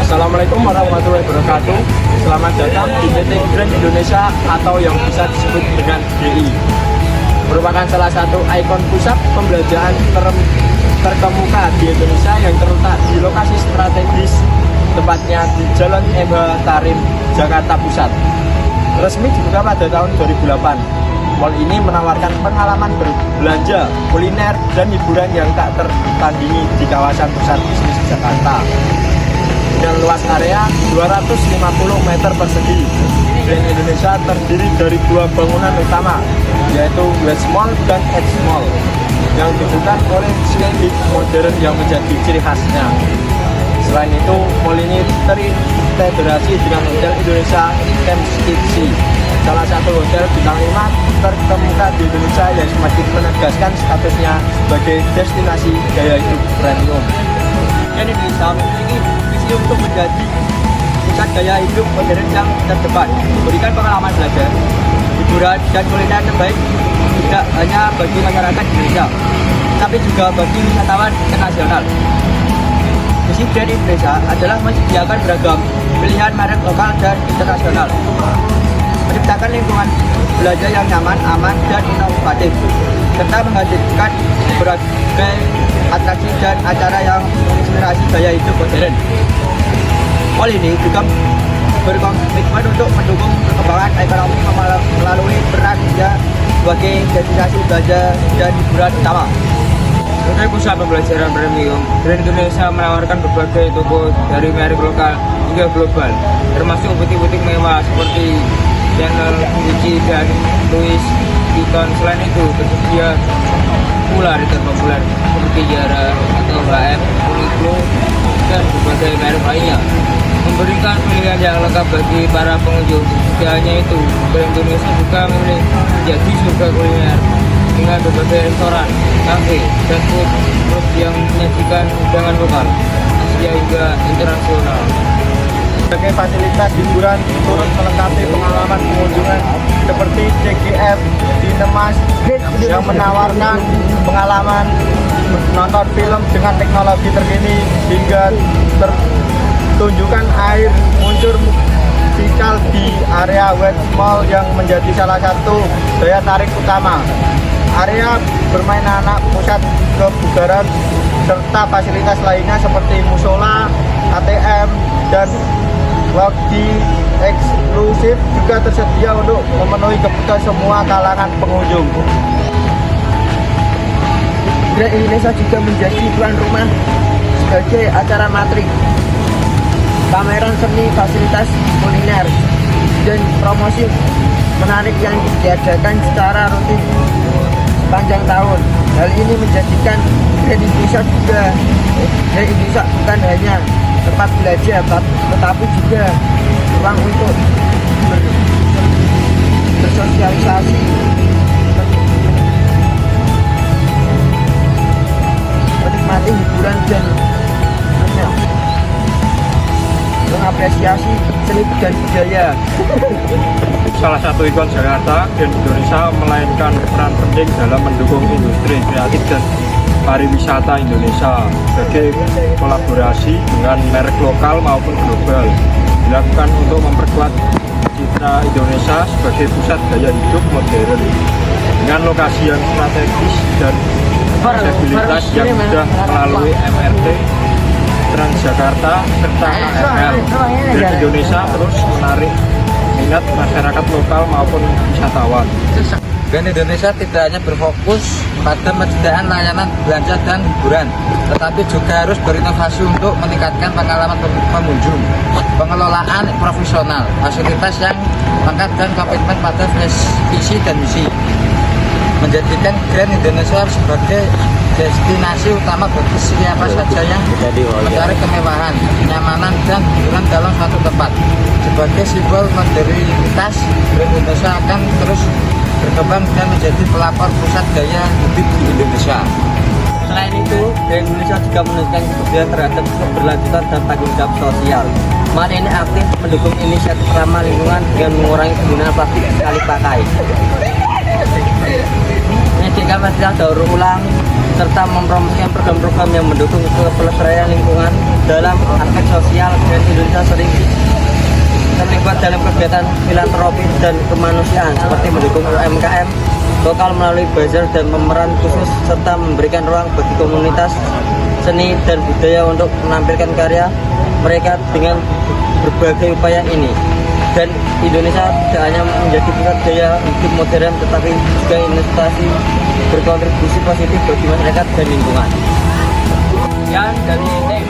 Assalamualaikum warahmatullahi wabarakatuh. Selamat datang di PT Grand Indonesia atau yang bisa disebut dengan GI. Merupakan salah satu ikon pusat pembelanjaan terkemuka di Indonesia yang terletak di lokasi strategis, tepatnya di Jalan MH Tarim, Jakarta Pusat. Resmi dibuka pada tahun 2008. Mall ini menawarkan pengalaman berbelanja, kuliner, dan hiburan yang tak tertandingi di kawasan pusat bisnis Jakarta. Dengan luas area 250 meter persegi, Grand Indonesia terdiri dari dua bangunan utama, yaitu West Mall dan East Mall, yang dibuka oleh skylift modern yang menjadi ciri khasnya. Selain itu, mall ini terintegrasi dengan Hotel Indonesia Thames City, salah satu hotel bintang 5 terkemuka di Indonesia yang semakin menegaskan statusnya sebagai destinasi gaya hidup premium. Indonesia memiliki visi untuk menjadi pusat gaya hidup modern yang terdepan, memberikan pengalaman belajar, hiburan, dan kuliner terbaik tidak hanya bagi masyarakat Indonesia, tapi juga bagi wisatawan internasional. Visi Grand Indonesia adalah menyediakan beragam pilihan merek lokal dan internasional, menciptakan lingkungan belanja yang nyaman, aman, dan inovatif, serta menghadirkan berbagai atraksi dan acara yang menginspirasi gaya hidup modern. Mall ini juga berkomitmen untuk mendukung perkembangan ekonomi melalui peran dia sebagai destinasi belanja dan hiburan utama. Sebagai pusat pembelajaran premium, Grand Indonesia menawarkan berbagai toko dari merek lokal hingga global, termasuk butik-butik mewah seperti Chanel, Gucci, dan Louis Vuitton. Selain itu, tersedia pula retail populer seperti Zara atau H&M, Uniqlo, dan berbagai merek lainnya, memberikan pilihan yang lengkap bagi para pengunjung. Tidak hanya itu, Grand Indonesia juga menjadi surga kuliner dengan berbagai restoran, kafe, dan food truck yang menyajikan hidangan lokal, Asia hingga internasional. Sebagai fasilitas hiburan turut melengkapi pengalaman pengunjungan seperti CGF Cinemas yang menawarkan pengalaman menonton film dengan teknologi terkini hingga pertunjukan air muncul musikal di area West Mall yang menjadi salah satu daya tarik utama. Area bermain anak, pusat kebugaran, serta fasilitas lainnya seperti musola, ATM, dan lobby eksklusif juga tersedia untuk memenuhi kebutuhan semua kalangan pengunjung. Grand Indonesia juga menjadi tuan rumah sebagai acara matrik, pameran seni, fasilitas kuliner, dan promosi menarik yang diadakan secara rutin sepanjang tahun. Hal ini menjadikan Grand Indonesia bukan hanya tempat belanja, tetapi juga ruang untuk bersosialisasi, menikmati hiburan, dan mengapresiasi seni dan budaya. Salah satu ikon Jakarta, Grand Indonesia memainkan peran penting dalam mendukung industri kreatif dan pariwisata Indonesia sebagai kolaborasi dengan merek lokal maupun global, dilakukan untuk memperkuat citra Indonesia sebagai pusat gaya hidup modern dengan lokasi yang strategis dan aksesibilitas yang mudah melalui MRT, Transjakarta, serta KRL. Grand Indonesia terus menarik minat masyarakat lokal maupun wisatawan. Grand Indonesia tidak hanya berfokus pada penyediaan layanan belanja dan hiburan, tetapi juga harus berinovasi untuk meningkatkan pengalaman pengunjung, pengelolaan profesional, fasilitas yang lengkap dan komitmen pada visi dan misi, menjadikan Grand Indonesia sebagai destinasi utama bagi siapa saja yang mencari kemewahan, kenyamanan, dan hiburan dalam satu tempat. Sebagai simbol modernitas, Grand Indonesia akan terus berkembang dan menjadi pelopor pusat gaya hidup di Indonesia. Selain itu, Grand Indonesia juga menunjukkan kepedulian terhadap keberlanjutan dan tanggung jawab sosial. MAN ini aktif mendukung inisiatif ramah lingkungan dengan mengurangi penggunaan plastik sekali pakai, menyediakan fasilitas daur ulang, serta mempromosikan program-program yang mendukung pelestarian lingkungan. Dalam aspek sosial, Grand Indonesia sering terlibat dalam kegiatan filantropi dan kemanusiaan seperti mendukung UMKM lokal melalui bazar dan pemeran khusus, serta memberikan ruang bagi komunitas seni dan budaya untuk menampilkan karya mereka dengan berbagai upaya ini. Dan Indonesia tidak hanya menjadi pusat gaya hidup modern, tetapi juga investasi berkontribusi positif bagi masyarakat dan lingkungan. Sekian dari tim